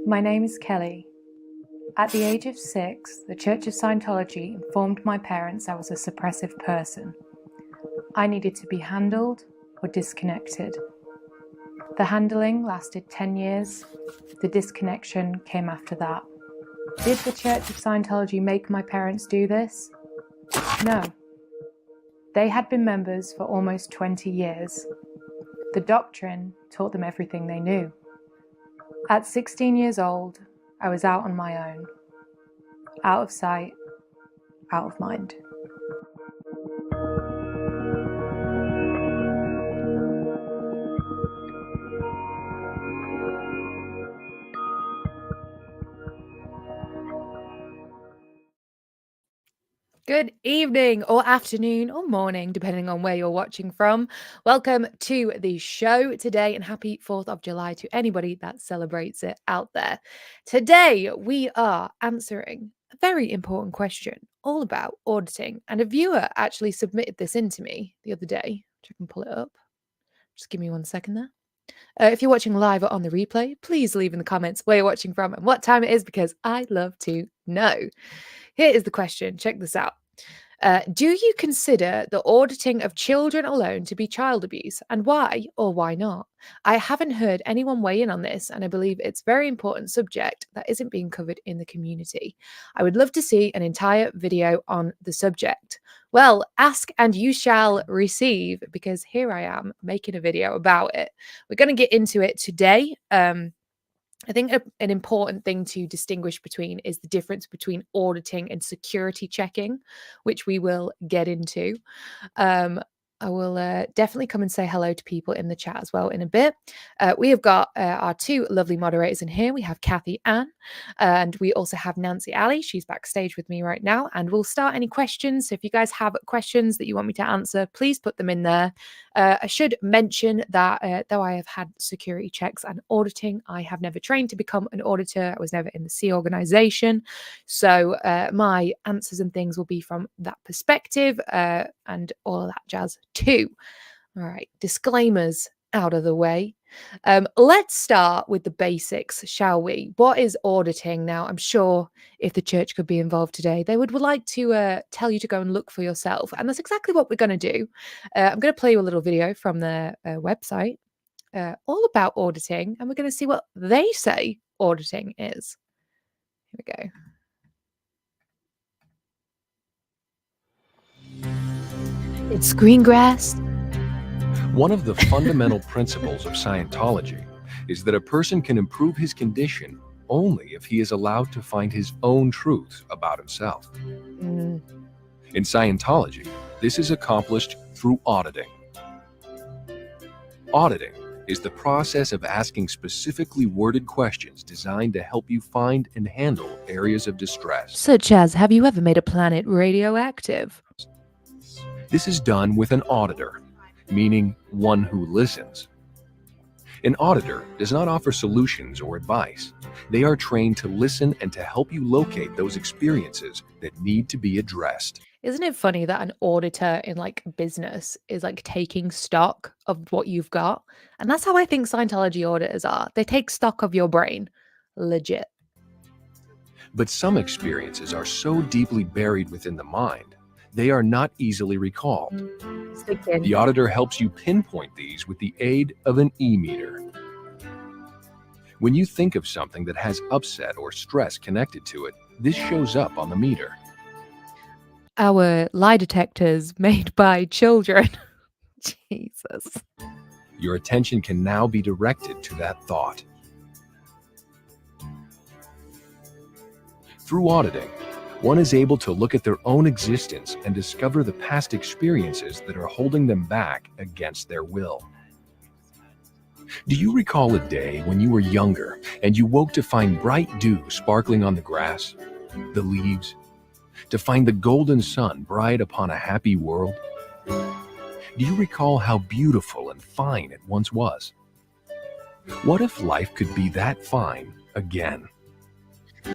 My name is Kelly. At the age of 6, the Church of Scientology informed my parents I was a suppressive person. I needed to be handled or disconnected. The handling lasted 10 years. The disconnection came after that. Did the Church of Scientology make my parents do this? No. They had been members for almost 20 years. The doctrine taught them everything they knew. At 16 years old, I was out on my own. Out of sight, out of mind. Good evening or afternoon or morning, depending on where you're watching from. Welcome to the show today and happy 4th of July to anybody that celebrates it out there. Today, we are answering a very important question all about auditing. And a viewer actually submitted this in to me the other day, which I can pull it up. Just give me 1 second there. If you're watching live or on the replay, please leave in the comments where you're watching from and what time it is because I'd love to know. Here is the question. Check this out. Do you consider the auditing of children alone to be child abuse, and why or why not? I haven't heard anyone weigh in on this, and I believe it's a very important subject that isn't being covered in the community. I would love to see an entire video on the subject. Well, ask and you shall receive, because here I am making a video about it. We're going to get into it today. I think an important thing to distinguish between is the difference between auditing and security checking, which we will get into. I will definitely come and say hello to people in the chat as well in a bit. We have got our two lovely moderators in here. We have Kathy Ann and we also have Nancy Alley. She's backstage with me right now, and we'll start any questions. So if you guys have questions that you want me to answer, please put them in there. I should mention that though I have had security checks and auditing, I have never trained to become an auditor. I was never in the C organization. So my answers and things will be from that perspective and all of that jazz too. All right, disclaimers out of the way. Let's start with the basics, shall we? What is auditing? Now, I'm sure if the church could be involved today, they would like to tell you to go and look for yourself. And that's exactly what we're going to do. I'm going to play you a little video from their website all about auditing, and we're going to see what they say auditing is. Here we go. It's green grass. One of the fundamental principles of Scientology is that a person can improve his condition only if he is allowed to find his own truth about himself. In Scientology, this is accomplished through auditing. Auditing is the process of asking specifically worded questions designed to help you find and handle areas of distress. Such as, have you ever made a planet radioactive? This is done with an auditor, meaning one who listens. An auditor does not offer solutions or advice. They are trained to listen and to help you locate those experiences that need to be addressed. Isn't it funny that an auditor in like business is like taking stock of what you've got? And that's how I think Scientology auditors are. They take stock of your brain. Legit. But some experiences are so deeply buried within the mind, they are not easily recalled. The auditor helps you pinpoint these with the aid of an e-meter. When you think of something that has upset or stress connected to it, this shows up on the meter. Our lie detectors made by children. Jesus. Your attention can now be directed to that thought. Through auditing, one is able to look at their own existence and discover the past experiences that are holding them back against their will. Do you recall a day when you were younger and you woke to find bright dew sparkling on the grass, the leaves, to find the golden sun bright upon a happy world? Do you recall how beautiful and fine it once was? What if life could be that fine again?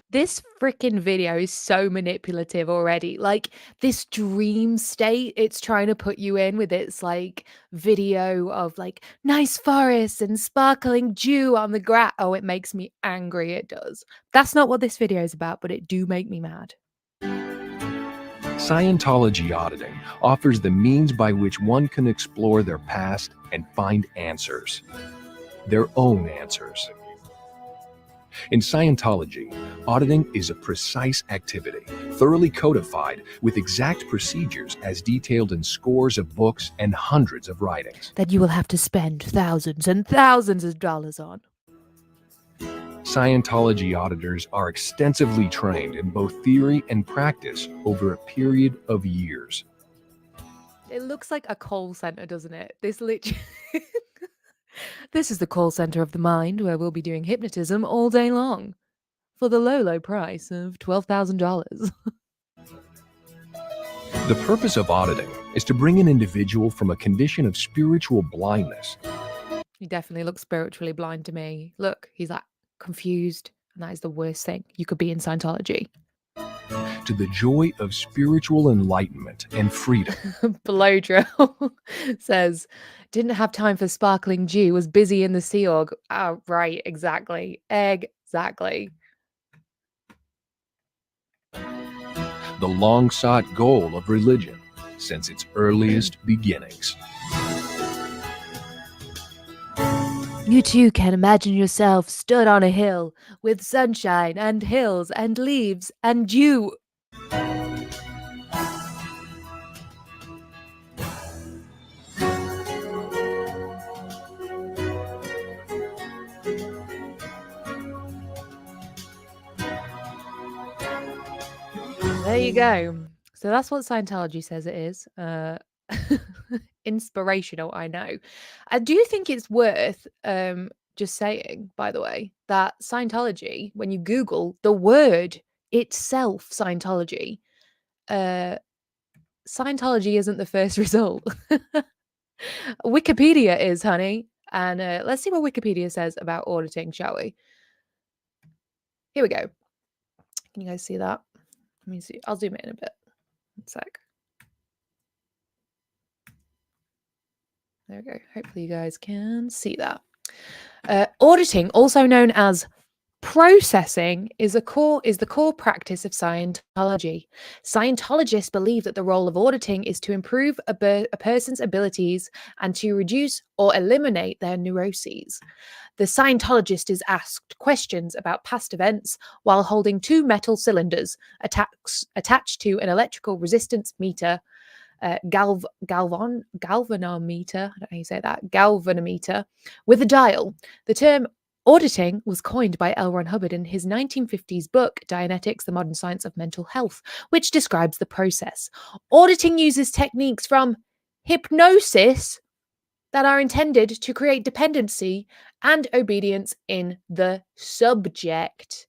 This freaking video is so manipulative already. Like this dream state it's trying to put you in with its like video of like nice forests and sparkling dew on the grass. Oh, it makes me angry. It does. That's not what this video is about, but it do make me mad. Scientology auditing offers the means by which one can explore their past and find answers, their own answers. In Scientology, auditing is a precise activity, thoroughly codified with exact procedures as detailed in scores of books and hundreds of writings. That you will have to spend thousands and thousands of dollars on. Scientology auditors are extensively trained in both theory and practice over a period of years. It looks like a call center, doesn't it? This literally. This is the call center of the mind where we'll be doing hypnotism all day long for the low, low price of $12,000. The purpose of auditing is to bring an individual from a condition of spiritual blindness. He definitely looks spiritually blind to me. Look, he's like confused, and that is the worst thing you could be in Scientology. To the joy of spiritual enlightenment and freedom. Blow drill says, didn't have time for sparkling dew, was busy in the Sea Org. Oh, right, exactly. Exactly. The long-sought goal of religion since its earliest beginnings. You too can imagine yourself stood on a hill with sunshine and hills and leaves and dew. There you go. So that's what Scientology says it is. Inspirational, I know. I do think it's worth just saying, by the way, that Scientology, when you Google the word itself, Scientology, uh, Scientology isn't the first result. Wikipedia is, honey. And let's see what Wikipedia says about auditing, shall we? Here we go. Can you guys see that? Let me see. I'll zoom in a bit. One sec. There we go. Hopefully you guys can see that. Auditing, also known as processing, is the core practice of Scientology. Scientologists believe that the role of auditing is to improve a person's abilities and to reduce or eliminate their neuroses. The Scientologist is asked questions about past events while holding two metal cylinders attached to an electrical resistance meter, galvanometer, I don't know how you say that, galvanometer, with a dial. The term auditing was coined by L. Ron Hubbard in his 1950s book, Dianetics, The Modern Science of Mental Health, which describes the process. Auditing uses techniques from hypnosis that are intended to create dependency and obedience in the subject.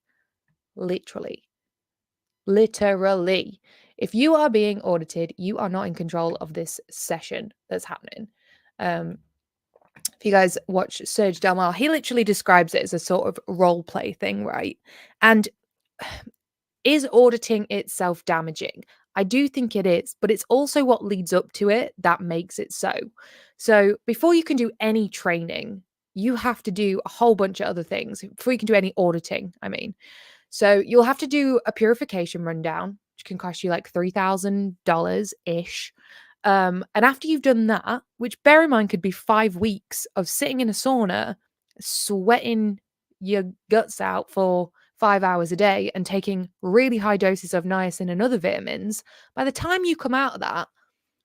Literally. If you are being audited, you are not in control of this session that's happening. If you guys watch Serge Delmar, he literally describes it as a sort of role play thing, right? And is auditing itself damaging? I do think it is, but it's also what leads up to it that makes it so. So before you can do any training, you have to do a whole bunch of other things. Before you can do any auditing, I mean. So you'll have to do a purification rundown, which can cost you like $3,000-ish. And after you've done that, which bear in mind could be 5 weeks of sitting in a sauna, sweating your guts out for 5 hours a day and taking really high doses of niacin and other vitamins, by the time you come out of that,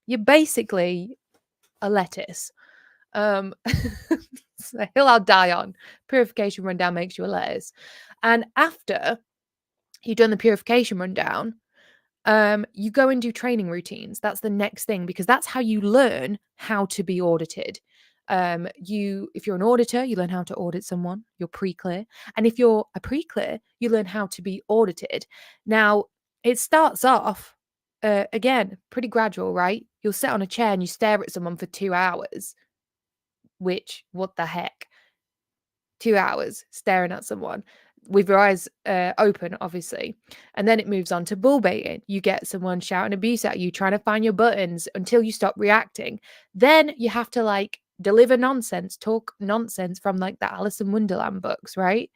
you're basically a lettuce. It's a hill I'll die on. Purification rundown makes you a lettuce. And after you've done the purification rundown, you go and do training routines. That's the next thing, because that's how you learn how to be audited. If you're an auditor, you learn how to audit someone. You're pre-clear. And if you're a pre-clear, you learn how to be audited. Now, it starts off, again, pretty gradual, right? You'll sit on a chair and you stare at someone for 2 hours, which, what the heck? 2 hours staring at someone. with your eyes open, obviously. And then it moves on to bull baiting. You get someone shouting abuse at you, trying to find your buttons until you stop reacting. Then you have to like deliver nonsense, talk nonsense from like the Alice in Wonderland books, right?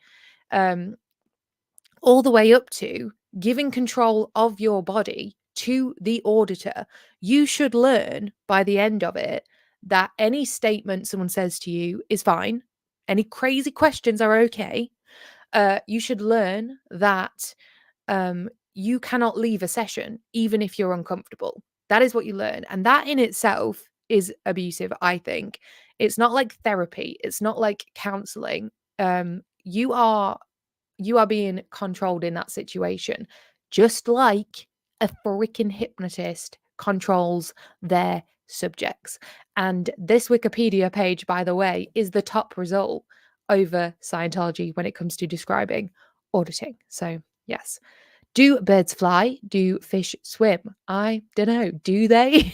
All the way up to giving control of your body to the auditor. You should learn by the end of it that any statement someone says to you is fine. Any crazy questions are okay. You should learn that you cannot leave a session even if you're uncomfortable. That is what you learn. And that in itself is abusive, I think. It's not like therapy, it's not like counseling. You are being controlled in that situation, just like a freaking hypnotist controls their subjects. And this Wikipedia page, by the way, is the top result over Scientology when it comes to describing auditing. So, yes. Do birds fly? Do fish swim? I don't know. Do they?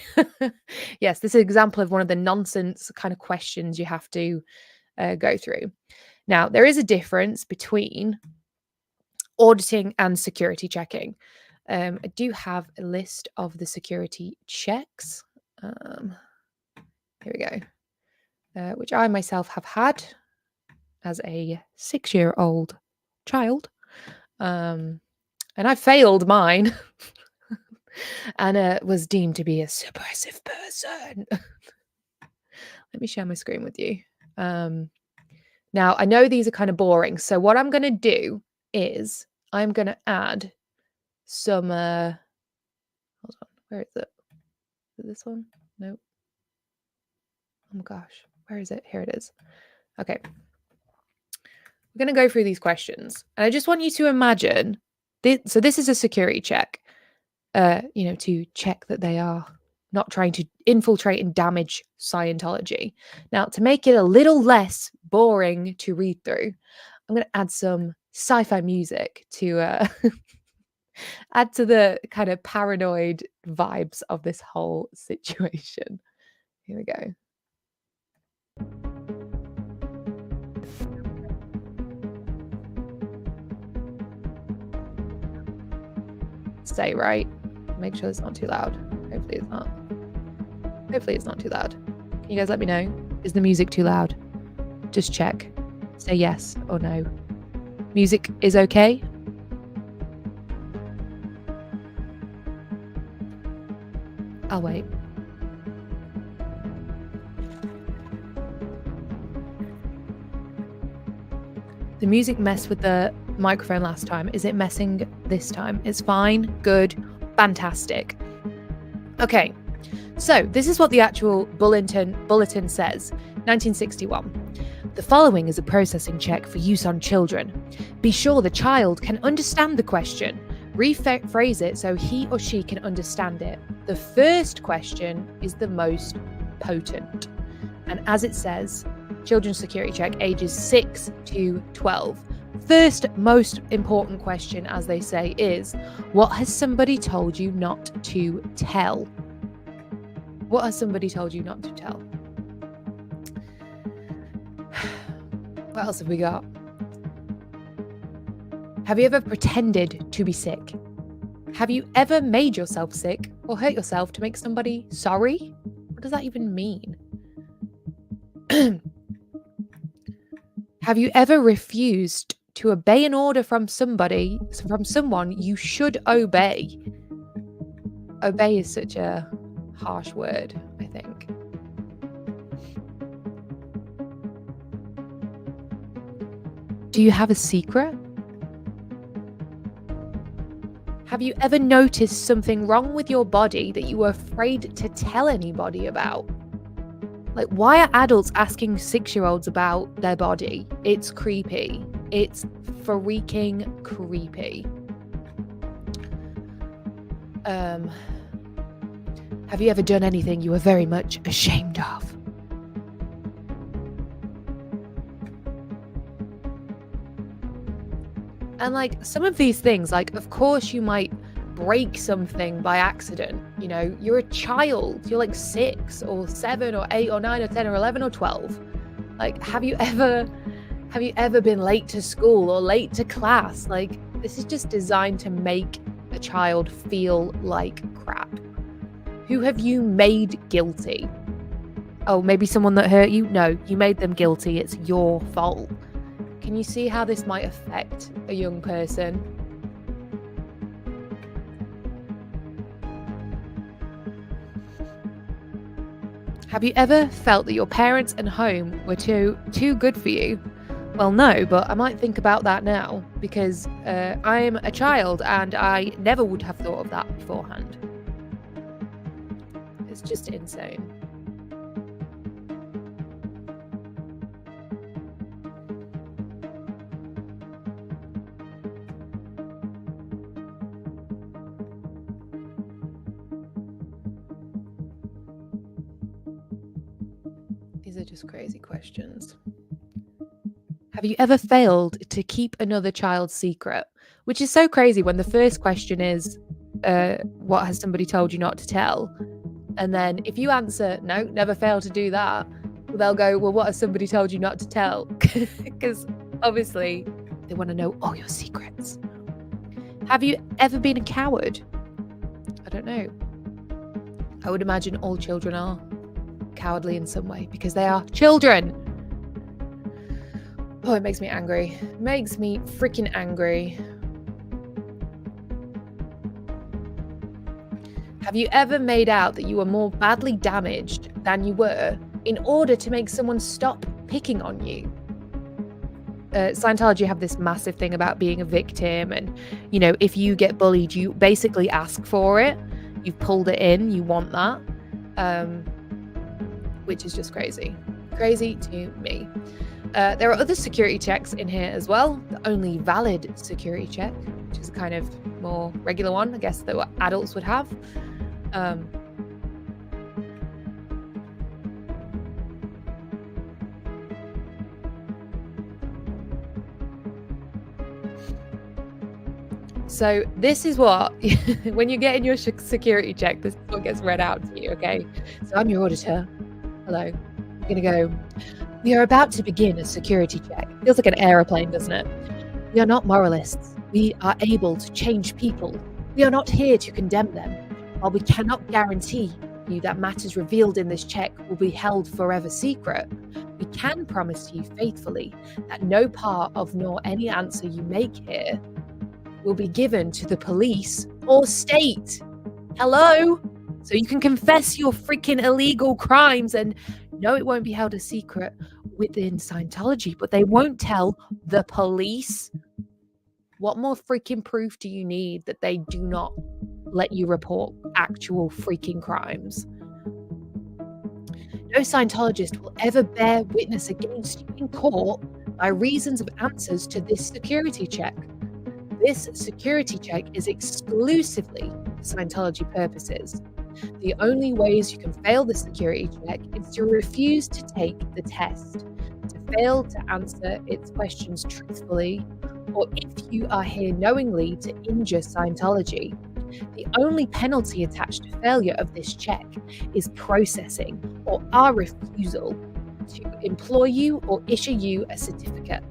Yes, this is an example of one of the nonsense kind of questions you have to go through. Now, there is a difference between auditing and security checking. I do have a list of the security checks. Here we go. Which I myself have had as a 6-year-old child. And I failed mine and was deemed to be a subversive person. Let me share my screen with you. Now, I know these are kind of boring. So what I'm going to do is I'm going to add some, hold on, where is it? Is it this one? Nope. Oh my gosh, where is it? Here it is. Okay. We're going to go through these questions. And I just want you to imagine, so this is a security check, to check that they are not trying to infiltrate and damage Scientology. Now, to make it a little less boring to read through, I'm going to add some sci-fi music to add to the kind of paranoid vibes of this whole situation. Here we go. Stay right. Make sure it's not too loud. Hopefully it's not. Hopefully it's not too loud. Can you guys let me know? Is the music too loud? Just check. Say yes or no. Music is okay? I'll wait. The music messed with the microphone last time. Is it messing this time? It's fine. Good. Fantastic. Okay. So this is what the actual bulletin says. 1961. The following is a processing check for use on children. Be sure the child can understand the question. Rephrase it so he or she can understand it. The first question is the most potent. And as it says, children's security check ages 6 to 12. First most important question, as they say, is what has somebody told you not to tell? What has somebody told you not to tell? What else have we got? Have you ever pretended to be sick? Have you ever made yourself sick or hurt yourself to make somebody sorry? What does that even mean? Have you ever refused to obey an order from someone you should obey? Obey is such a harsh word, I think. Do you have a secret? Have you ever noticed something wrong with your body that you were afraid to tell anybody about? Like, why are adults asking 6-year-olds about their body? It's creepy. It's freaking creepy. Have you ever done anything you were very much ashamed of? And like some of these things, like, of course you might break something by accident. You know, you're a child. You're like 6 or 7 or 8 or 9 or 10 or 11 or 12. Like, have you ever Have you ever been late to school or late to class? Like, this is just designed to make a child feel like crap. Who have you made guilty? Oh, maybe someone that hurt you? No, you made them guilty. It's your fault. Can you see how this might affect a young person? Have you ever felt that your parents and home were too good for you? Well, no, but I might think about that now because I'm a child and I never would have thought of that beforehand. It's just insane. These are just crazy questions. Have you ever failed to keep another child's secret? Which is so crazy when the first question is, what has somebody told you not to tell? And then if you answer, no, never failed to do that, they'll go, well, what has somebody told you not to tell? Because obviously they want to know all your secrets. Have you ever been a coward? I don't know. I would imagine all children are cowardly in some way because they are children. Oh, it makes me angry. It makes me freaking angry. Have you ever made out that you were more badly damaged than you were in order to make someone stop picking on you? Scientology have this massive thing about being a victim, and you know, if you get bullied, you basically ask for it. You've pulled it in, you want that, which is just crazy. Crazy to me. There are other security checks in here as well. The only valid security check, which is a kind of more regular one, I guess, that what adults would have. So this is what, when you get in your security check, this is what gets read out to you, okay? So I'm your auditor. Hello. I'm going to go, we are about to begin a security check. Feels like an aeroplane, doesn't it? We are not moralists. We are able to change people. We are not here to condemn them. While we cannot guarantee you that matters revealed in this check will be held forever secret, we can promise you faithfully that no part of nor any answer you make here will be given to the police or state. Hello? So you can confess your freaking illegal crimes, and no, it won't be held a secret within Scientology, but they won't tell the police. What more freaking proof do you need that they do not let you report actual freaking crimes? No Scientologist will ever bear witness against you in court by reasons of answers to this security check. This security check is exclusively for Scientology purposes. The only ways you can fail the security check is to refuse to take the test, to fail to answer its questions truthfully, or if you are here knowingly to injure Scientology. The only penalty attached to failure of this check is processing or our refusal to employ you or issue you a certificate.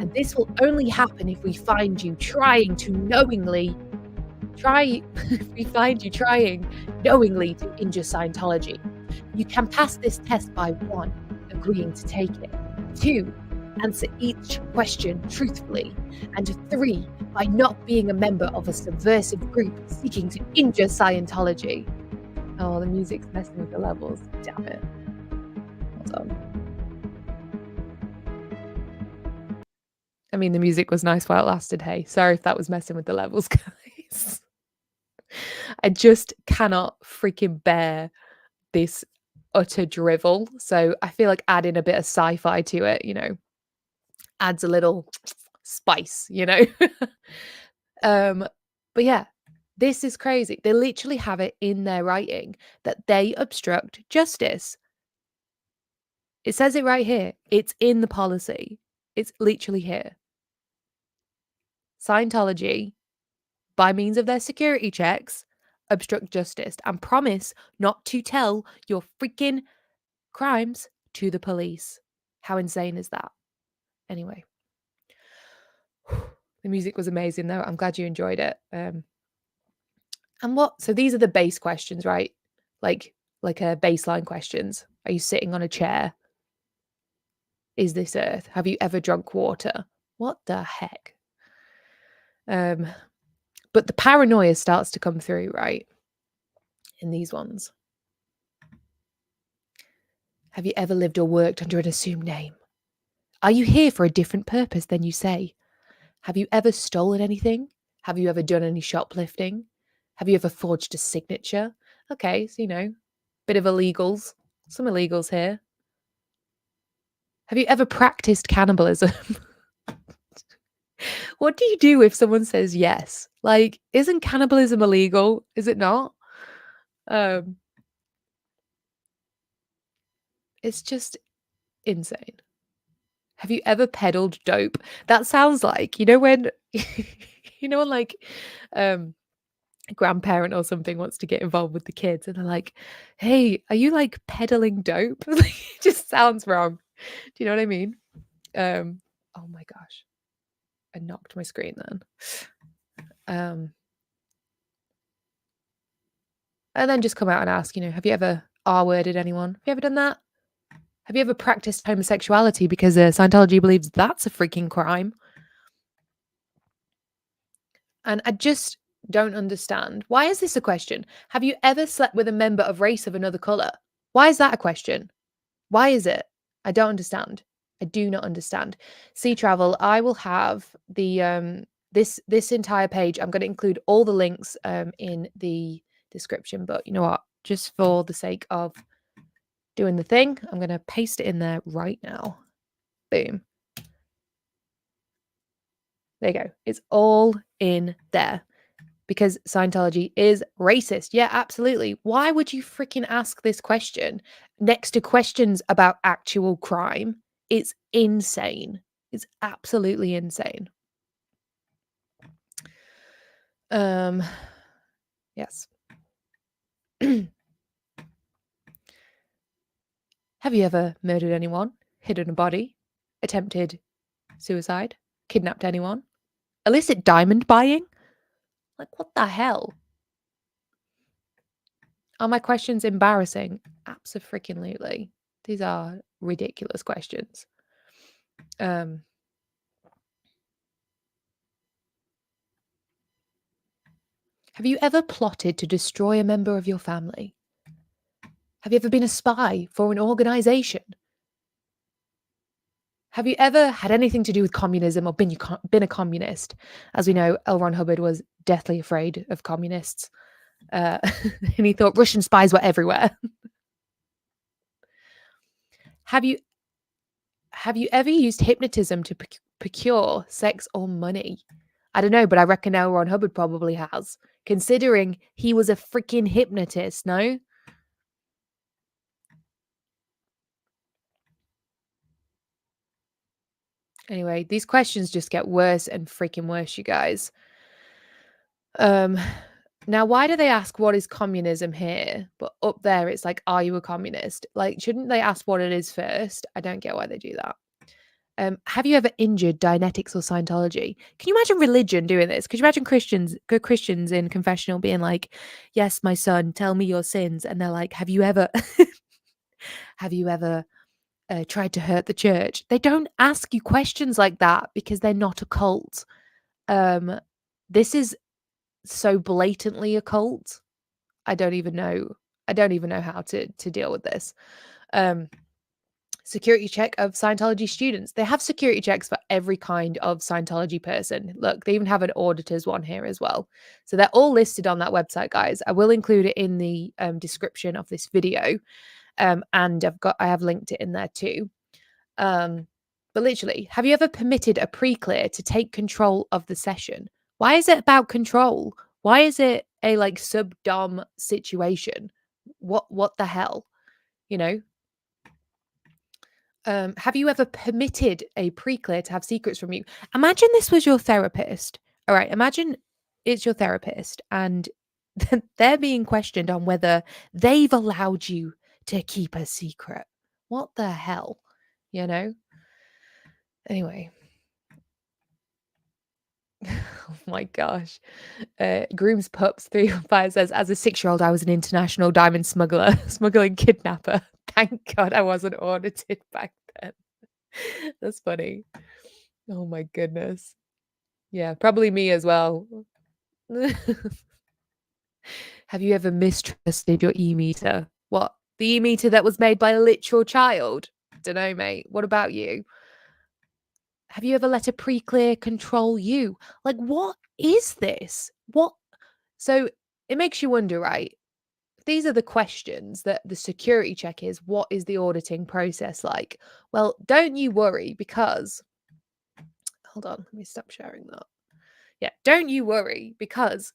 And this will only happen if we find you trying knowingly to injure Scientology. You can pass this test by 1, agreeing to take it, 2, answer each question truthfully, and 3, by not being a member of a subversive group seeking to injure Scientology. Oh, the music's messing with the levels. Damn it. Hold on. I mean, the music was nice while it lasted, hey. Sorry if that was messing with the levels, guys. I just cannot freaking bear this utter drivel. So I feel like adding a bit of sci-fi to it, you know, adds a little spice, you know. But yeah, this is crazy. They literally have it in their writing that they obstruct justice. It says it right here. It's in the policy. It's literally here. Scientology, by means of their security checks, obstruct justice and promise not to tell your freaking crimes to the police. How insane is that? Anyway, the music was amazing though. I'm glad you enjoyed it. So these are the base questions, right? Like baseline questions. Are you sitting on a chair? Is this Earth? Have you ever drunk water? What the heck? But the paranoia starts to come through, right? In these ones. Have you ever lived or worked under an assumed name? Are you here for a different purpose than you say? Have you ever stolen anything? Have you ever done any shoplifting? Have you ever forged a signature? Okay, so bit of illegals. Some illegals here. Have you ever practiced cannibalism? What do you do if someone says yes? Like, isn't cannibalism illegal? Is it not? Um, it's just insane. Have you ever peddled dope? That sounds like, when when like a grandparent or something wants to get involved with the kids and they're like, "Hey, are you like peddling dope?" Like, it just sounds wrong. Do you know what I mean? Oh my gosh. I knocked my screen then. And then just come out and ask, have you ever R-worded anyone? Have you ever done that? Have you ever practiced homosexuality? Because Scientology believes that's a freaking crime. And I just don't understand. Why is this a question? Have you ever slept with a member of race of another color? Why is that a question? Why is it? I don't understand. I do not understand. Sea travel. I will have the this entire page. I'm going to include all the links in the description. But you know what? Just for the sake of doing the thing, I'm going to paste it in there right now. Boom. There you go. It's all in there. Because Scientology is racist. Yeah, absolutely. Why would you freaking ask this question next to questions about actual crime? It's insane. It's absolutely insane. Yes. Have you ever murdered anyone, hidden a body, attempted suicide, kidnapped anyone, illicit diamond buying? Like, what the hell? Are my questions embarrassing? Abso-freaking-lutely. These are ridiculous questions. Have you ever plotted to destroy a member of your family? Have you ever been a spy for an organization? Have you ever had anything to do with communism or been a communist? As we know, L. Ron Hubbard was deathly afraid of communists. And he thought Russian spies were everywhere. Have you ever used hypnotism to procure sex or money? I don't know, but I reckon L. Ron Hubbard probably has, considering he was a freaking hypnotist, no? Anyway, these questions just get worse and freaking worse, you guys. Now, why do they ask what is communism here, but up there it's like, are you a communist? Like, shouldn't they ask what it is first? I don't get why they do that. Have you ever injured Dianetics or Scientology? Can you imagine religion doing this? Could you imagine good Christians in confessional being like, "Yes, my son, tell me your sins," and they're like, "Have you ever, have you ever tried to hurt the church?" They don't ask you questions like that because they're not a cult. This is so blatantly a cult. I don't even know. I don't even know how to deal with this. Security check of Scientology students. They have security checks for every kind of Scientology person. Look, they even have an auditors one here as well. So they're all listed on that website, guys. I will include it in the description of this video. And I have linked it in there too. But literally, have you ever permitted a pre-clear to take control of the session? Why is it about control? Why is it a like sub-dom situation? What the hell? You know? Have you ever permitted a pre-clear to have secrets from you? Imagine this was your therapist. All right, imagine it's your therapist and they're being questioned on whether they've allowed you to keep a secret. What the hell? You know? Anyway. Oh my gosh. Grooms Pups 315 says, as a 6-year-old, I was an international diamond smuggler, smuggling kidnapper. Thank God I wasn't audited back then. That's funny. Oh my goodness. Yeah, probably me as well. Have you ever mistrusted your e-meter? What? The e-meter that was made by a literal child? Dunno, mate. What about you? Have you ever let a pre-clear control you? Like, what is this? What? So it makes you wonder, right? These are the questions that the security check is. What is the auditing process like? Well, don't you worry because, hold on, let me stop sharing that. Yeah, don't you worry because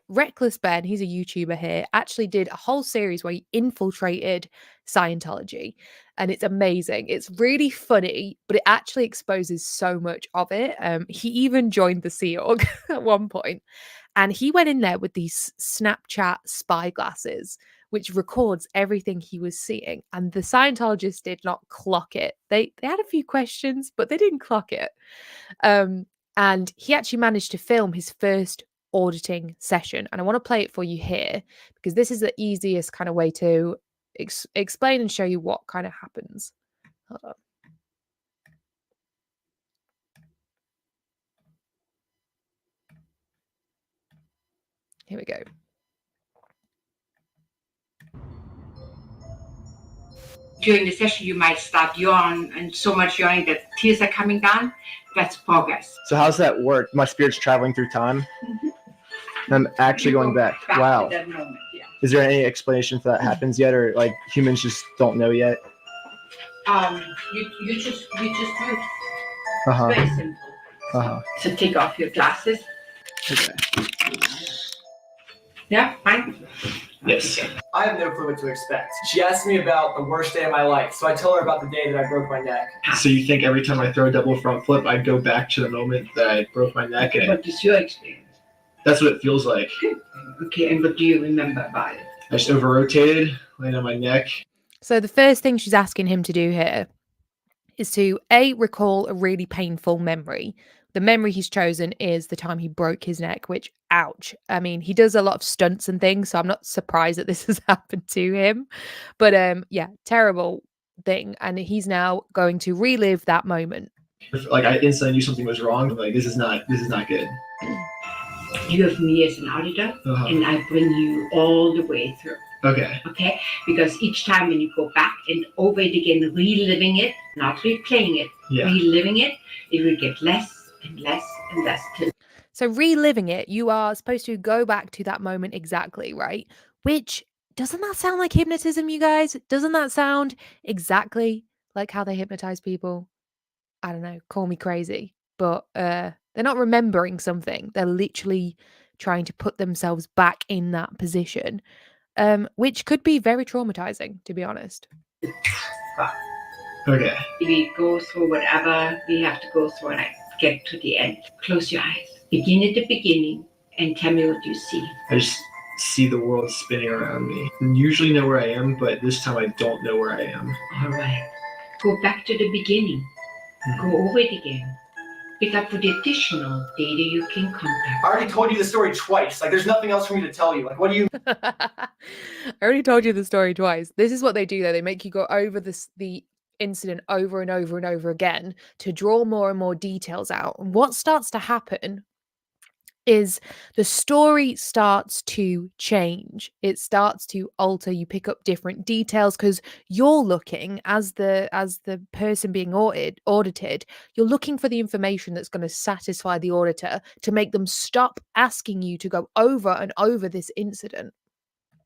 Reckless Ben, he's a YouTuber here, actually did a whole series where he infiltrated Scientology. And it's amazing. It's really funny, but it actually exposes so much of it. He even joined the Sea Org at one point. And he went in there with these Snapchat spy glasses, which records everything he was seeing. And the Scientologists did not clock it. They had a few questions, but they didn't clock it. And he actually managed to film his first auditing session. And I want to play it for you here because this is the easiest kind of way to explain and show you what kind of happens. Hold on. Here we go. During the session, you might start yawn and so much yawning that tears are coming down. That's progress. So how's that work? My spirit's traveling through time. I'm actually going back. Wow. To that moment, yeah. Is there any explanation for that happens yet, or like humans just don't know yet? You just do it. Uh-huh. Very simple. Uh-huh. So take off your glasses. Okay. Yeah, fine. Yes. I have no clue what to expect. She asked me about the worst day of my life, so I tell her about the day that I broke my neck. So you think every time I throw a double front flip, I'd go back to the moment that I broke my neck? And What is your experience? that's what it feels like. Okay, and what do you remember about it? I just over-rotated, laying on my neck. So the first thing she's asking him to do here is to recall a really painful memory. The memory he's chosen is the time he broke his neck, which, ouch. I mean, he does a lot of stunts and things, so I'm not surprised that this has happened to him. But yeah, terrible thing. And he's now going to relive that moment. Like I instantly knew something was wrong. I'm like, this is not good. You have me as an auditor, Uh-huh. and I bring you all the way through. Okay. Okay? Because each time when you go back and over it again, reliving it, not replaying it, Yeah. reliving it, it will get less and less and less. So reliving it, you are supposed to go back to that moment exactly, right? Which, doesn't that sound like hypnotism, you guys? Doesn't that sound exactly like how they hypnotize people? I don't know, call me crazy. But they're not remembering something. They're literally trying to put themselves back in that position, which could be very traumatizing, to be honest. Okay. We go through whatever we have to go through and I get to the end. Close your eyes. Begin at the beginning and tell me what you see. I just see the world spinning around me. I usually know where I am, but this time I don't know where I am. All right. Go back to the beginning. Go over it again. Pick up with additional data you can contact. I already told you the story twice. Like, there's nothing else for me to tell you. Like, what do you I already told you the story twice. This is what they do though. They make you go over the incident over and over and over again to draw more and more details out. And what starts to happen is the story starts to change. It starts to alter. You pick up different details because you're looking as the person being audited, you're looking for the information that's going to satisfy the auditor to make them stop asking you to go over and over this incident.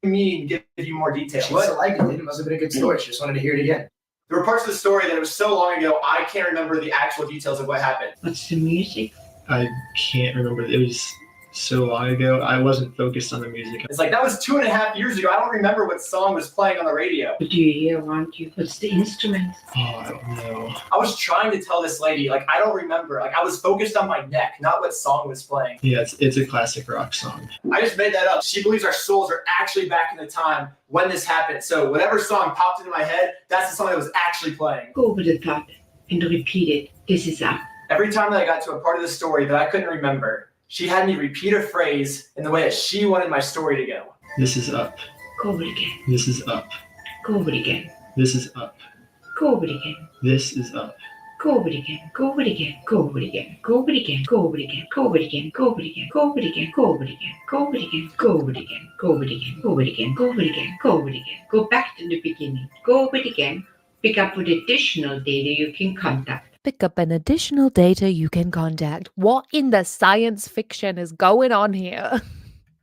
mean give you more detail? She must have liked it. It must have been a good story. She just wanted to hear it again. There were parts of the story that it was so long ago, I can't remember the actual details of what happened. What's the music? I can't remember. It was so long ago. I wasn't focused on the music. It's like, that was 2.5 years ago. I don't remember what song was playing on the radio. What do you hear around you? What's the instrument? Oh, I don't know. I was trying to tell this lady, like, I don't remember. Like, I was focused on my neck, not what song was playing. Yeah, it's a classic rock song. I just made that up. She believes our souls are actually back in the time when this happened. So whatever song popped into my head, that's the song that was actually playing. Go over the thought and repeat it This is up. Every time that I got to a part of the story that I couldn't remember, she had me repeat a phrase in the way that she wanted my story to go. This is up. Go over it again. This is up. Go over it again. This is up. Go over it again. This is up. Go over it again. Go over it again. Go over it again. Go over it again. Go over it again. Go over it again. Go over it again. Go over it again. Go over it again. Go over it again. Go over it again. Go over it again. Go over it again. Go over it again. Go over it again. Go back to the beginning. Go over it again. Pick up with additional data you can contact. Pick up an additional data you can contact. What in the science fiction is going on here?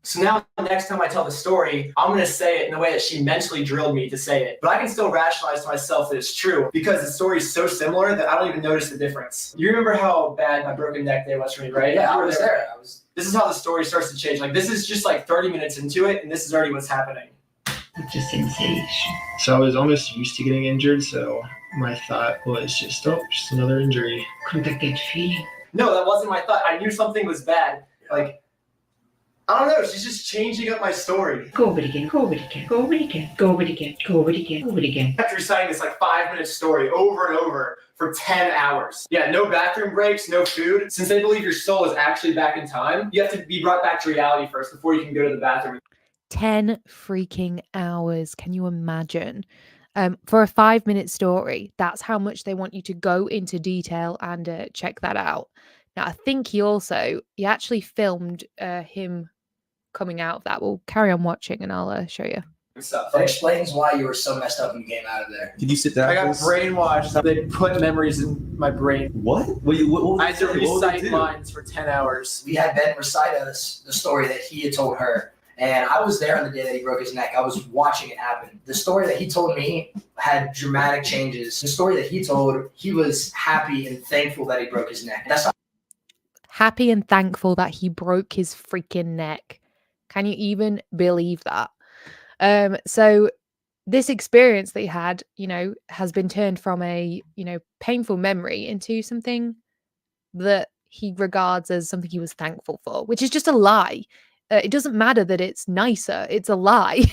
So now next time I tell the story, I'm going to say it in the way that she mentally drilled me to say it. But I can still rationalize to myself that it's true because the story is so similar that I don't even notice the difference. You remember how bad my broken neck day was for me, right? Yeah, I was there. This is how the story starts to change. Like, this is just like 30 minutes into it, and this is already what's happening. It's a sensation. So I was almost used to getting injured, so my thought was just another injury. Contact that feeling. No, that wasn't my thought. I knew something was bad. Like, I don't know, she's just changing up my story. Go over it again. Go over it again. Go over it again. Go over it again. Go over it again. Go over it again. After reciting this like 5-minute story over and over for 10 hours. Yeah, no bathroom breaks, no food. Since they believe your soul is actually back in time, you have to be brought back to reality first before you can go to the bathroom. 10 freaking hours. Can you imagine? For a 5-minute story, that's how much they want you to go into detail and check that out. Now, I think he actually filmed him coming out of that. We'll carry on watching and I'll show you. That explains why you were so messed up when you came out of there. Did you sit down? I got brainwashed. They put memories in my brain. What? What I had to recite lines for 10 hours. We had Ben recite us the story that he had told her. And I was there on the day that he broke his neck. I was watching it happen. The story that he told me had dramatic changes. The story that he told, he was happy and thankful that he broke his neck. That's not Happy and thankful that he broke his freaking neck. Can you even believe that? So this experience that he had, has been turned from a, painful memory into something that he regards as something he was thankful for, which is just a lie. It doesn't matter that it's nicer. It's a lie,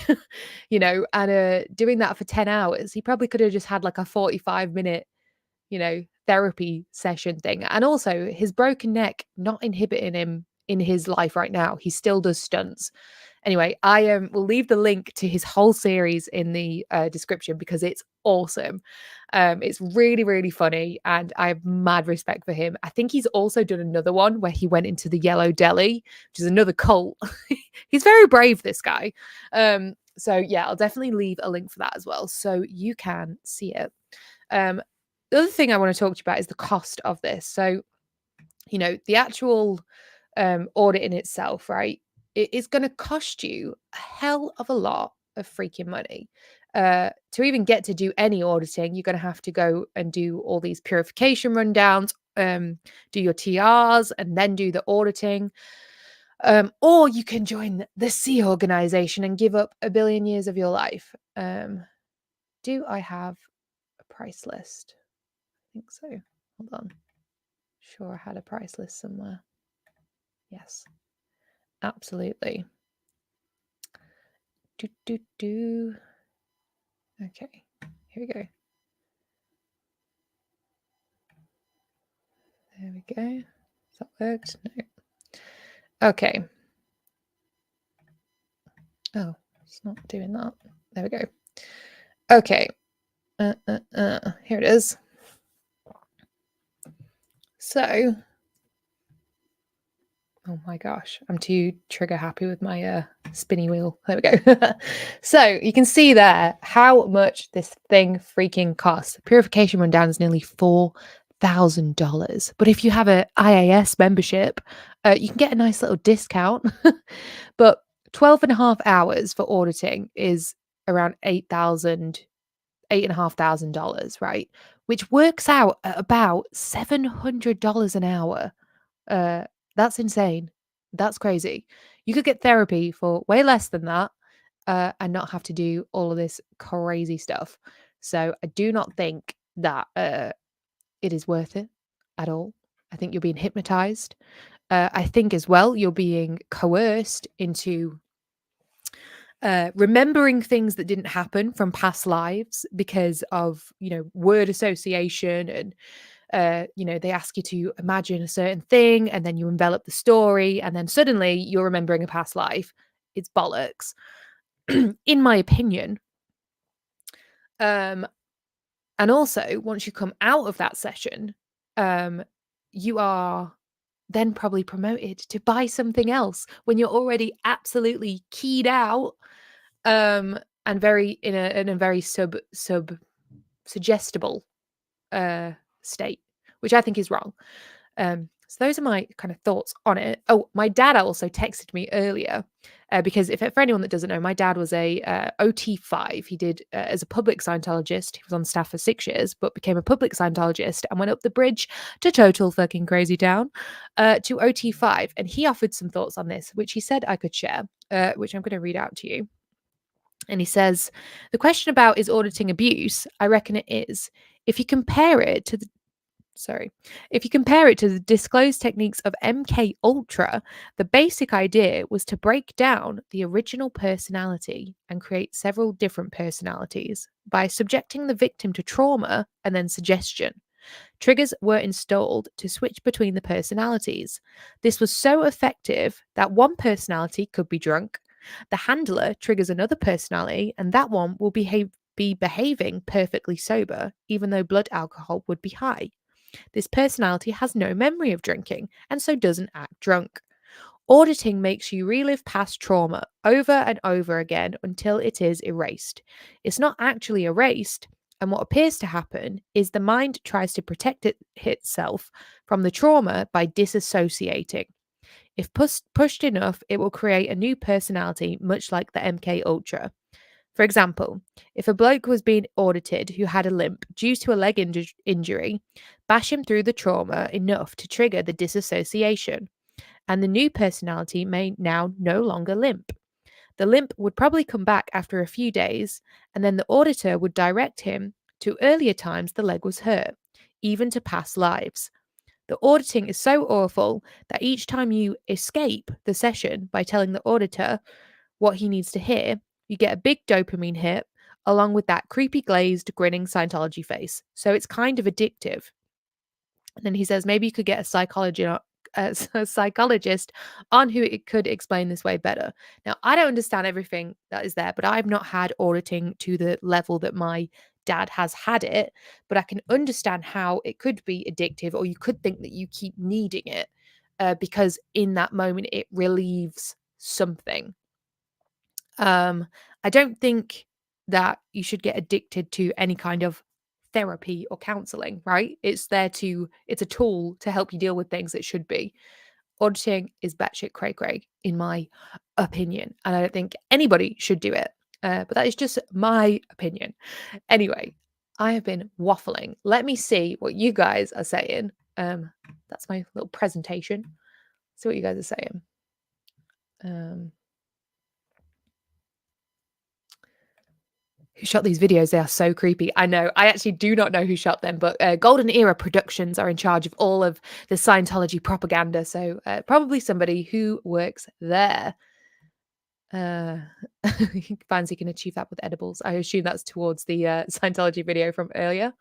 and doing that for 10 hours, he probably could have just had like a 45-minute, therapy session thing. And also his broken neck, not inhibiting him in his life right now. He still does stunts. Anyway, I will leave the link to his whole series in the description because it's awesome. It's really, really funny and I have mad respect for him. I think he's also done another one where he went into the Yellow Deli, which is another cult. He's very brave, this guy. So yeah, I'll definitely leave a link for that as well so you can see it. The other thing I want to talk to you about is the cost of this. So, the actual audit in itself, right? It is going to cost you a hell of a lot of freaking money. To even get to do any auditing, you're going to have to go and do all these purification rundowns, do your TRs, and then do the auditing. Or you can join the C organization and give up 1 billion years of your life. Do I have a price list? I think so. Hold on. Sure, I had a price list somewhere. Yes. Absolutely. Okay, here we go. There we go. Has that worked? No. Okay. Oh, it's not doing that. There we go. Okay. Here it is. So, oh my gosh, I'm too trigger happy with my spinny wheel. There we go. So you can see there how much this thing freaking costs. The purification rundown is nearly $4,000. But if you have an IAS membership, you can get a nice little discount. But 12.5 hours for auditing is around $8,500, right? Which works out at about $700 an hour. That's insane. That's crazy. You could get therapy for way less than that and not have to do all of this crazy stuff. So I do not think that it is worth it at all. I think you're being hypnotized. I think as well you're being coerced into remembering things that didn't happen from past lives because of, word association and They ask you to imagine a certain thing, and then you envelop the story, and then suddenly you're remembering a past life. It's bollocks, in my opinion. And also, once you come out of that session, you are then probably promoted to buy something else when you're already absolutely keyed out, and very in a very suggestible state, which I think is wrong. So those are my kind of thoughts on it. Oh, my dad also texted me earlier, because for anyone that doesn't know, my dad was a OT5. He did as a public Scientologist. He was on staff for 6 years, but became a public Scientologist and went up the bridge to total fucking crazy town, to OT5. And he offered some thoughts on this, which he said I could share, which I'm going to read out to you. And he says, the question about is auditing abuse? I reckon it is. If you compare it to the disclosed techniques of MK Ultra, the basic idea was to break down the original personality and create several different personalities by subjecting the victim to trauma and then suggestion. Triggers were installed to switch between the personalities. This was so effective that one personality could be drunk. The handler triggers another personality, and that one will be behaving perfectly sober, even though blood alcohol would be high. This personality has no memory of drinking and so doesn't act drunk. Auditing makes you relive past trauma over and over again until it is erased. It's not actually erased, and what appears to happen is the mind tries to protect itself from the trauma by disassociating. If pushed enough, it will create a new personality, much like the MK Ultra. For example, if a bloke was being audited who had a limp due to a leg injury, bash him through the trauma enough to trigger the disassociation, and the new personality may now no longer limp. The limp would probably come back after a few days, and then the auditor would direct him to earlier times the leg was hurt, even to past lives. The auditing is so awful that each time you escape the session by telling the auditor what he needs to hear, you get a big dopamine hit along with that creepy glazed grinning Scientology face. So it's kind of addictive. And then he says maybe you could get a psychologist on who it could explain this way better. Now, I don't understand everything that is there, but I've not had auditing to the level that my dad has had it, but I can understand how it could be addictive, or you could think that you keep needing it, because in that moment it relieves something. I don't think that you should get addicted to any kind of therapy or counseling, right? It's a tool to help you deal with things. It should be. Auditing is batshit cray-cray, in my opinion, and I don't think anybody should do it. But that is just my opinion. Anyway, I have been waffling. Let me see what you guys are saying. That's my little presentation. See what you guys are saying. Who shot these videos? They are so creepy. I know. I actually do not know who shot them, but Golden Era Productions are in charge of all of the Scientology propaganda. So probably somebody who works there. He finds he can achieve that with edibles. I assume that's towards the Scientology video from earlier.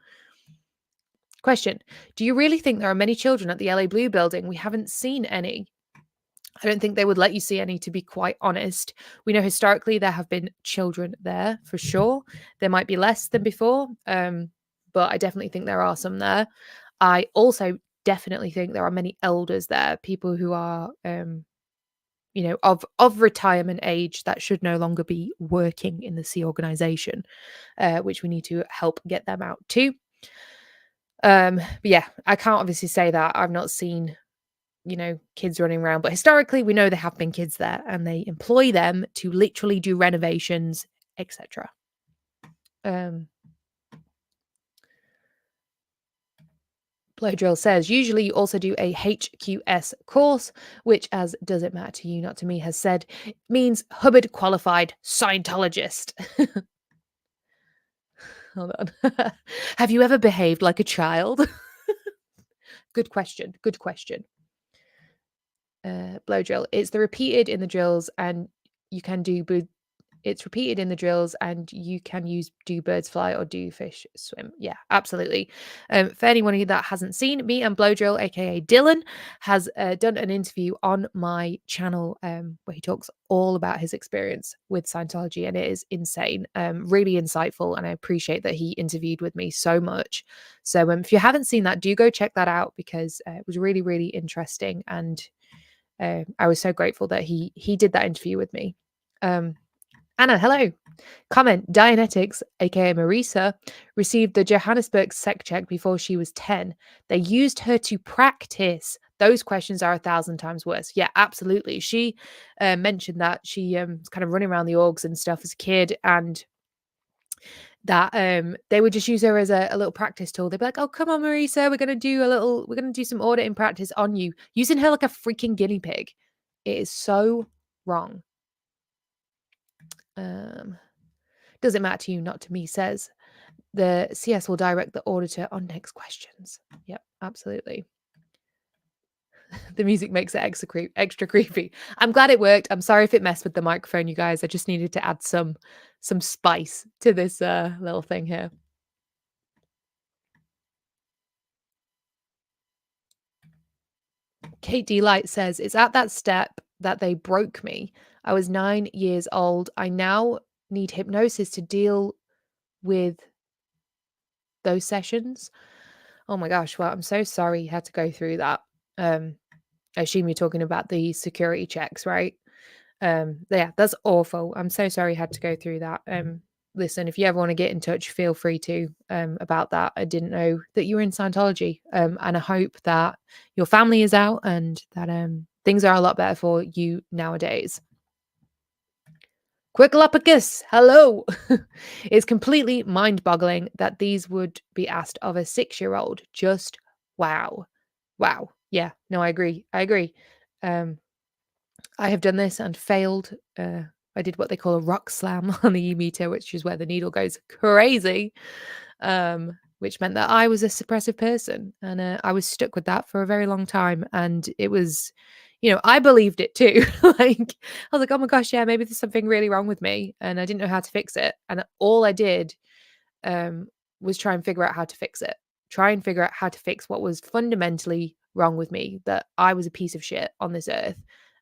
Question. Do you really think there are many children at the LA Blue building? We haven't seen any. I don't think they would let you see any, to be quite honest. We know historically there have been children there for sure. There might be less than before, but I definitely think there are some there. I also definitely think there are many elders there, people who are, of retirement age that should no longer be working in the Sea organization, which we need to help get them out too. But yeah, I can't obviously say that I've not seen kids running around, but historically we know there have been kids there, and they employ them to literally do renovations, etc. Blow Drill says usually you also do a HQS course, which, as does it matter to you, not to me, has said means Hubbard qualified Scientologist. Hold on. Have you ever behaved like a child? Good question. Blow drill. It's the repeated in the drills, and you can do it's repeated in the drills, and you can do birds fly or do fish swim. Yeah, absolutely. For anyone that hasn't seen, me and Blow Drill, aka Dylan, has done an interview on my channel where he talks all about his experience with Scientology, and it is insane, really insightful, and I appreciate that he interviewed with me so much. So if you haven't seen that, do go check that out, because it was really, really interesting, and I was so grateful that he did that interview with me. Anna, hello. Comment: Dianetics, aka Marisa, received the Johannesburg sec check before she was 10. They used her to practice. Those questions are 1,000 times worse. Yeah, absolutely. She mentioned that she was kind of running around the orgs and stuff as a kid, and that they would just use her as a little practice tool. They'd be like, "Oh, come on, Marisa, we're gonna do some auditing practice on you," using her like a freaking guinea pig. It is so wrong. Does it matter to you? Not to me, says the CS will direct the auditor on next questions. Yep, absolutely. The music makes it extra creepy. I'm glad it worked. I'm sorry if it messed with the microphone, you guys. I just needed to add some spice to this little thing here. Kate D. Light says, it's at that step that they broke me. I was 9 years old. I now need hypnosis to deal with those sessions. Oh my gosh. Well, I'm so sorry you had to go through that. I assume you're talking about the security checks, right? Yeah, that's awful. I'm so sorry you had to go through that. Listen, if you ever want to get in touch, feel free to about that. I didn't know that you were in Scientology, and I hope that your family is out and that things are a lot better for you nowadays. Quickalopicus, hello. It's completely mind-boggling that these would be asked of a 6-year-old. Just wow. Yeah, no, I agree. I have done this and failed. I did what they call a rock slam on the E-meter, which is where the needle goes crazy, which meant that I was a suppressive person. And I was stuck with that for a very long time. And it was, I believed it too. Like, I was like, oh my gosh, yeah, maybe there's something really wrong with me. And I didn't know how to fix it. And all I did was try and figure out how to fix it. Try and figure out how to fix what was fundamentally wrong with me, that I was a piece of shit on this earth.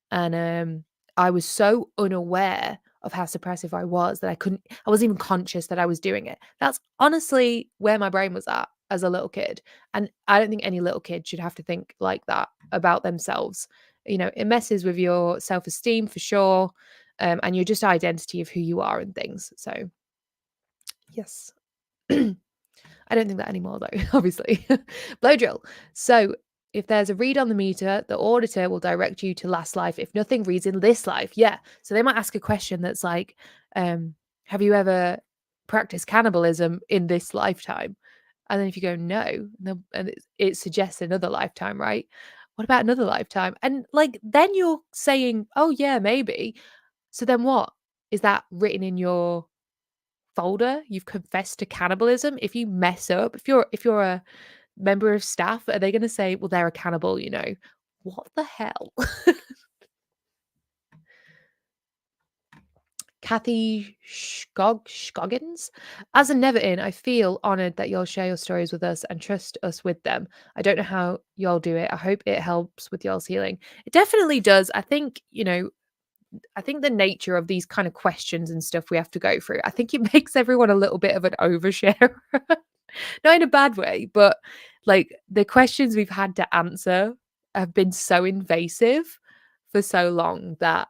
And I was so unaware of how suppressive I was that I wasn't even conscious that I was doing it. That's honestly where my brain was at as a little kid. And I don't think any little kid should have to think like that about themselves. It messes with your self-esteem for sure. And your just identity of who you are and things. So yes. I don't think that anymore, though, obviously. Blow drill. So if there's a read on the meter, the auditor will direct you to last life if nothing reads in this life. Yeah. So they might ask a question that's like, have you ever practiced cannibalism in this lifetime? And then if you go, no, and it suggests another lifetime, right? What about another lifetime? And like, then you're saying, oh, yeah, maybe. So then what? Is that written in your folder? You've confessed to cannibalism. If you mess up, if you're a member of staff, are they going to say, well, they're a cannibal? What the hell? Kathy Scoggins. As a never in, I feel honored that y'all share your stories with us and trust us with them. I don't know how y'all do it. I hope it helps with y'all's healing. It definitely does. I think, I think the nature of these kind of questions and stuff we have to go through, I think it makes everyone a little bit of an overshare. Not in a bad way, but like the questions we've had to answer have been so invasive for so long that,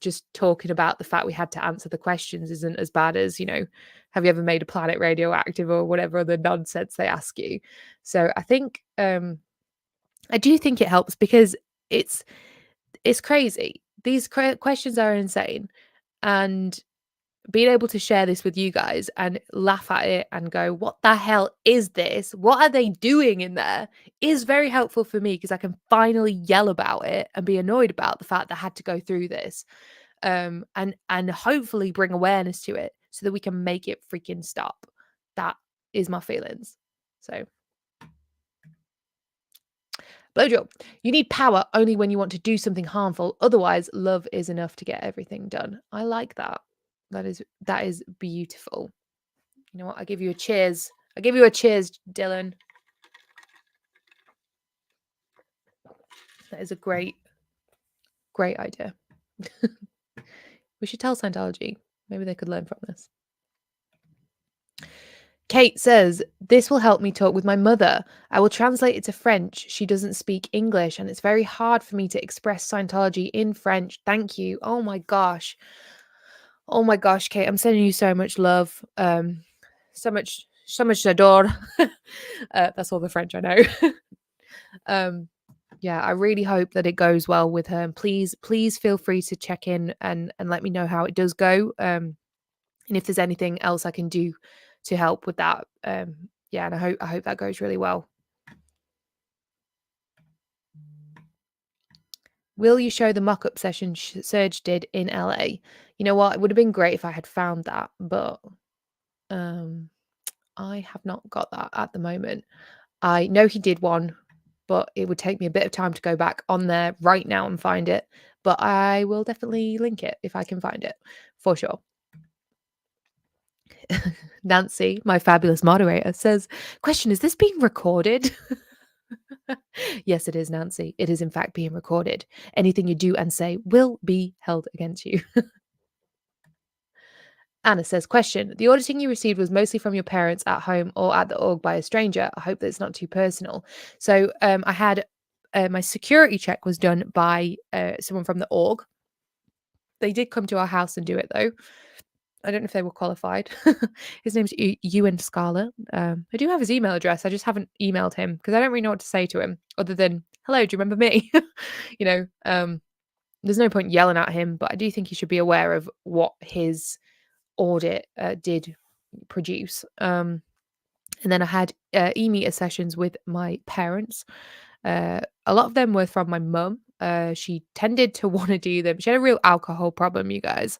just talking about the fact we had to answer the questions isn't as bad as, have you ever made a planet radioactive or whatever other nonsense they ask you. So I think, I do think it helps because it's crazy. These questions are insane. And being able to share this with you guys and laugh at it and go, what the hell is this? What are they doing in there? Is very helpful for me because I can finally yell about it and be annoyed about the fact that I had to go through this. And hopefully bring awareness to it so that we can make it freaking stop. That is my feelings. So blowjob. You need power only when you want to do something harmful. Otherwise, love is enough to get everything done. I like that. That is beautiful. You know what? I'll give you a cheers. I'll give you a cheers, Dylan. That is a great idea. We should tell Scientology. Maybe they could learn from this. Kate says, this will help me talk with my mother. I will translate it to French. She doesn't speak English, and it's very hard for me to express Scientology in French. Thank you. Oh my gosh. Oh my gosh, Kate. I'm sending you so much love. So much j'adore. That's all the French I know. Yeah, I really hope that it goes well with her. And please feel free to check in and let me know how it does go. And if there's anything else I can do to help with that. Yeah, and I hope that goes really well. Will you show the mock-up session Serge did in LA? You know what? It would have been great if I had found that, but I have not got that at the moment. I know he did one, but it would take me a bit of time to go back on there right now and find it. But I will definitely link it if I can find it, for sure. Nancy, my fabulous moderator, says, question, is this being recorded? Yes, it is, Nancy. It is in fact being recorded. Anything you do and say will be held against you. Anna says, question, the auditing you received was mostly from your parents at home or at the org by a stranger. I hope that it's not too personal. So I had my security check was done by someone from the org. They did come to our house and do it though. I don't know if they were qualified. His name's Ewan Scarlett. I do have his email address. I just haven't emailed him because I don't really know what to say to him other than, hello, do you remember me? You know, there's no point yelling at him, but I do think he should be aware of what his audit did produce. And then I had e-meter sessions with my parents. A lot of them were from my mum. She tended to want to do them. She had a real alcohol problem, you guys.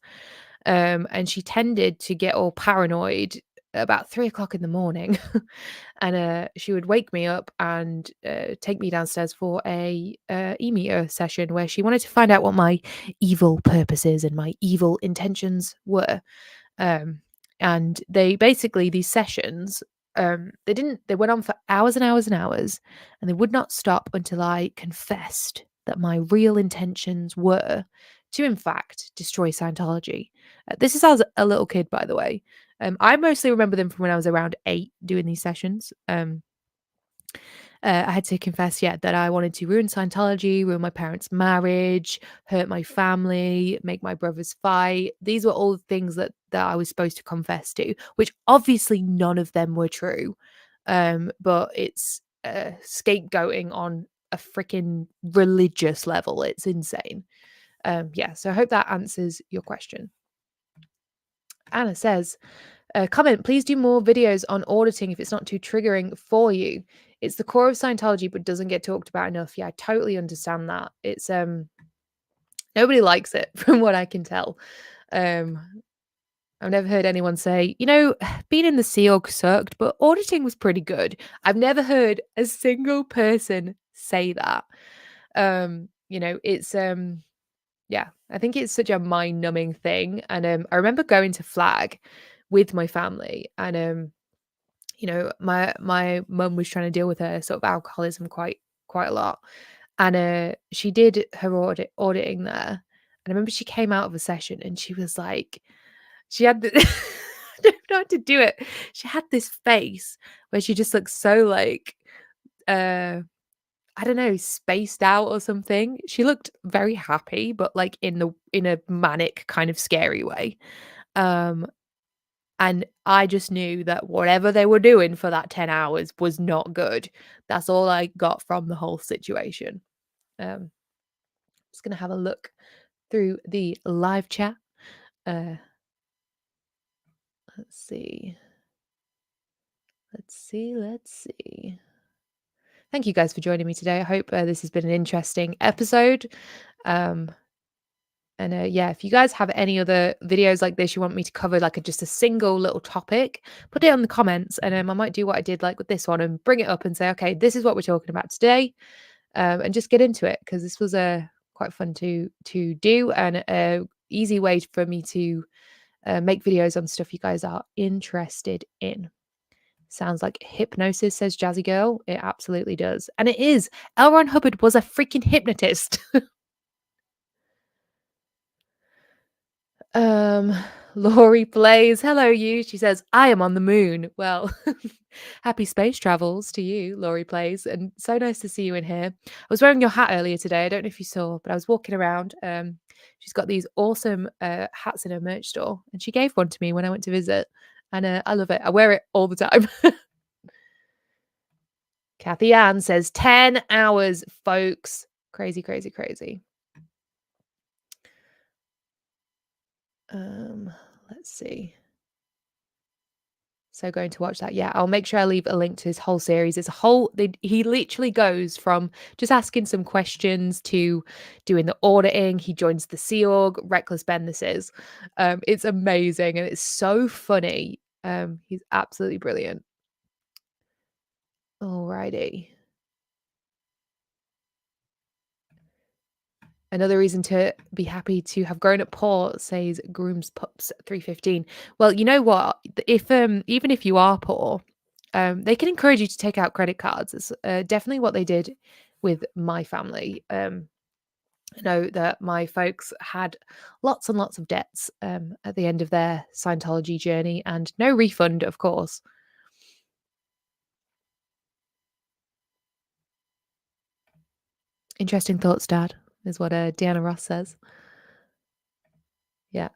And she tended to get all paranoid about 3 o'clock in the morning. And she would wake me up and take me downstairs for a e-meter session where she wanted to find out what my evil purposes and my evil intentions were. And they basically, these sessions, they went on for hours and hours and hours, and they would not stop until I confessed that my real intentions were to, in fact, destroy Scientology. This is as a little kid, by the way. I mostly remember them from when I was around 8 doing these sessions. I had to confess, that I wanted to ruin Scientology, ruin my parents' marriage, hurt my family, make my brothers fight. These were all the things that I was supposed to confess to, which obviously none of them were true. But it's scapegoating on a freaking religious level. It's insane. So I hope that answers your question. Anna says, comment, please do more videos on auditing if it's not too triggering for you. It's the core of Scientology, but doesn't get talked about enough. Yeah, I totally understand that. It's nobody likes it from what I can tell. I've never heard anyone say, being in the Sea Org sucked, but auditing was pretty good. I've never heard a single person say that. It's I think it's such a mind-numbing thing. And I remember going to Flag with my family, and my mum was trying to deal with her sort of alcoholism quite a lot, and she did her auditing there. And I remember she came out of a session and she was like, she had the I don't know how to do it. She had this face where she just looked so like I don't know, spaced out or something. She looked very happy, but like in a manic kind of scary way. And I just knew that whatever they were doing for that 10 hours was not good. That's all I got from the whole situation. Just going to have a look through the live chat. Let's see. Thank you guys for joining me today. I hope this has been an interesting episode. And if you guys have any other videos like this you want me to cover, like just a single little topic, put it in the comments, and I might do what I did like with this one and bring it up and say, okay, this is what we're talking about today, and just get into it, because this was quite fun to do, and a easy way for me to make videos on stuff you guys are interested in. Sounds like hypnosis, says Jazzy Girl. It absolutely does. And it is. L. Ron Hubbard was a freaking hypnotist. Laurie plays. Hello, you. She says, I am on the moon. Well, happy space travels to you, Laurie plays. And so nice to see you in here. I was wearing your hat earlier today. I don't know if you saw, but I was walking around. She's got these awesome hats in her merch store, and she gave one to me when I went to visit. And I love it. I wear it all the time. Kathy Ann says 10 hours, folks. Crazy, crazy, crazy. Let's see. So going to watch that. Yeah, I'll make sure I leave a link to his whole series. It's a whole, he literally goes from just asking some questions to doing the auditing. He joins the Sea Org, Reckless Ben this is. It's amazing and it's so funny. He's absolutely brilliant. Alrighty. Another reason to be happy to have grown up poor, says Groom's Pups 315. Well, you know what? If even if you are poor, they can encourage you to take out credit cards. It's definitely what they did with my family. I know that my folks had lots and lots of debts at the end of their Scientology journey, and no refund, of course. Interesting thoughts, Dad, is what Deanna Ross says. Yeah.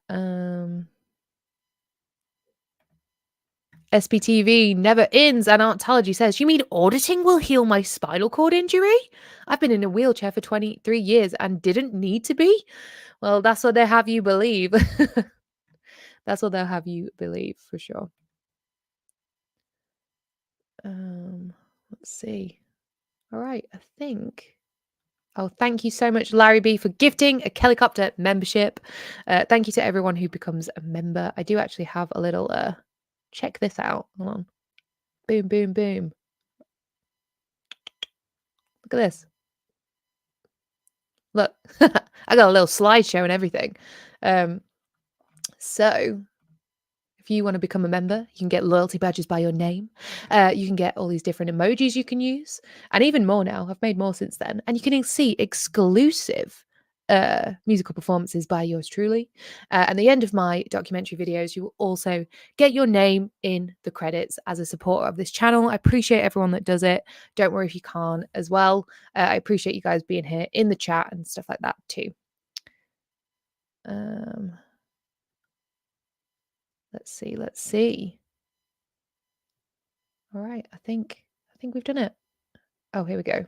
SPTV never ends, and Auntology says, you mean auditing will heal my spinal cord injury? I've been in a wheelchair for 23 years and didn't need to be. Well, that's what they have you believe. That's what they'll have you believe for sure. Let's see. All right, I think. Oh, thank you so much, Larry B, for gifting a Kellicopter membership. Thank you to everyone who becomes a member. I do actually have a little check this out. Hold on. Boom, boom, boom. Look at this. Look, I got a little slideshow and everything. So if you want to become a member, you can get loyalty badges by your name. You can get all these different emojis you can use, and even more now. I've made more since then. And you can see exclusive musical performances by yours truly. At the end of my documentary videos, you will also get your name in the credits as a supporter of this channel. I appreciate everyone that does it. Don't worry if you can't as well. I appreciate you guys being here in the chat and stuff like that too. Let's see. All right, I think we've done it. Oh, here we go.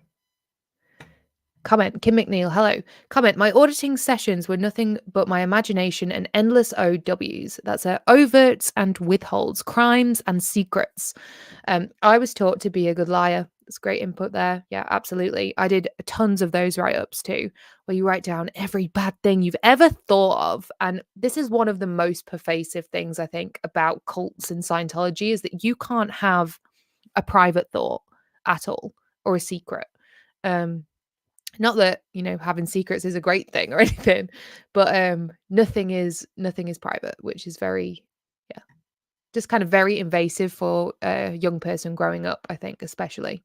Comment, Kim McNeil, hello. Comment, my auditing sessions were nothing but my imagination and endless OWs. That's overts and withholds, crimes and secrets. I was taught to be a good liar. That's great input there. Yeah, absolutely. I did tons of those write-ups too, where you write down every bad thing you've ever thought of. And this is one of the most pervasive things, I think, about cults and Scientology is that you can't have a private thought at all or a secret. Not that, you know, having secrets is a great thing or anything, but nothing is private, which is very, yeah, just kind of very invasive for a young person growing up, I think, especially.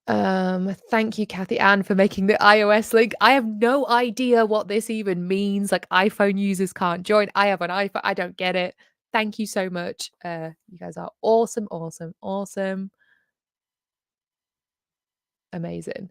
Thank you, Kathy Ann, for making the iOS link. I have no idea what this even means. Like, iPhone users can't join. I have an iPhone. I don't get it. Thank you so much. You guys are awesome, awesome, awesome. Amazing.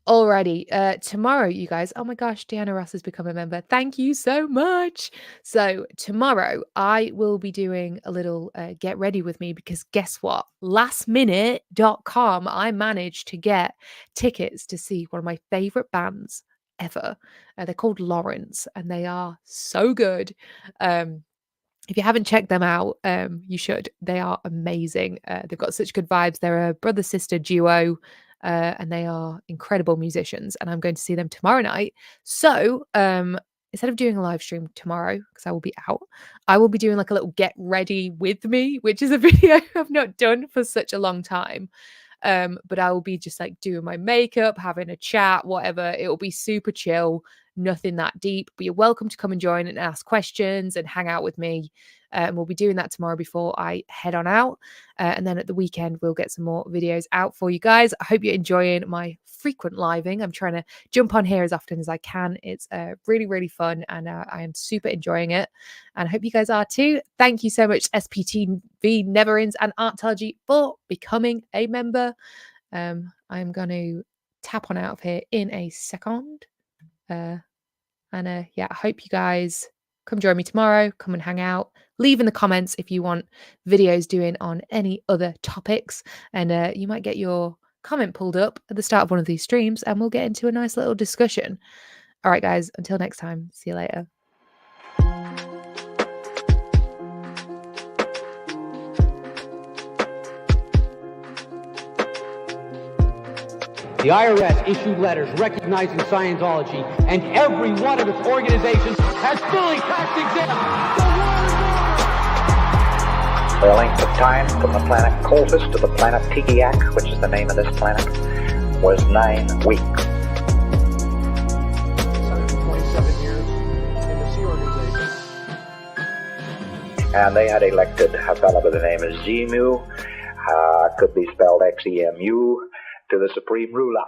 Alrighty. Tomorrow, you guys. Oh my gosh, Deanna Ross has become a member. Thank you so much. So tomorrow I will be doing a little get ready with me because guess what? Lastminute.com, I managed to get tickets to see one of my favorite bands ever. They're called Lawrence and they are so good. If you haven't checked them out, you should. They are amazing. They've got such good vibes. They're a brother-sister duo. And they are incredible musicians, and I'm going to see them tomorrow night. So instead of doing a live stream tomorrow, because I will be out, I will be doing like a little get ready with me, which is a video I've not done for such a long time. But I will be just like doing my makeup, having a chat, whatever. It will be super chill, nothing that deep. But you're welcome to come and join and ask questions and hang out with me. We'll be doing that tomorrow before I head on out. And then at the weekend, we'll get some more videos out for you guys. I hope you're enjoying my frequent living. I'm trying to jump on here as often as I can. It's really, really fun, and I am super enjoying it. And I hope you guys are too. Thank you so much, SPTV, Neverins, and Artology for becoming a member. I'm going to tap on out of here in a second. Yeah, I hope you guys come join me tomorrow. Come and hang out. Leave in the comments if you want videos doing on any other topics, and you might get your comment pulled up at the start of one of these streams, and we'll get into a nice little discussion. All right, guys, until next time, see you later. The IRS issued letters recognizing Scientology, and every one of its organizations has fully tax-exempt. The length of time from the planet Coltis to the planet Tikiak, which is the name of this planet, was 9 weeks. 127 years in the Sea Organization. And they had elected a fellow by the name of Xemu, could be spelled Xemu, to the supreme ruler.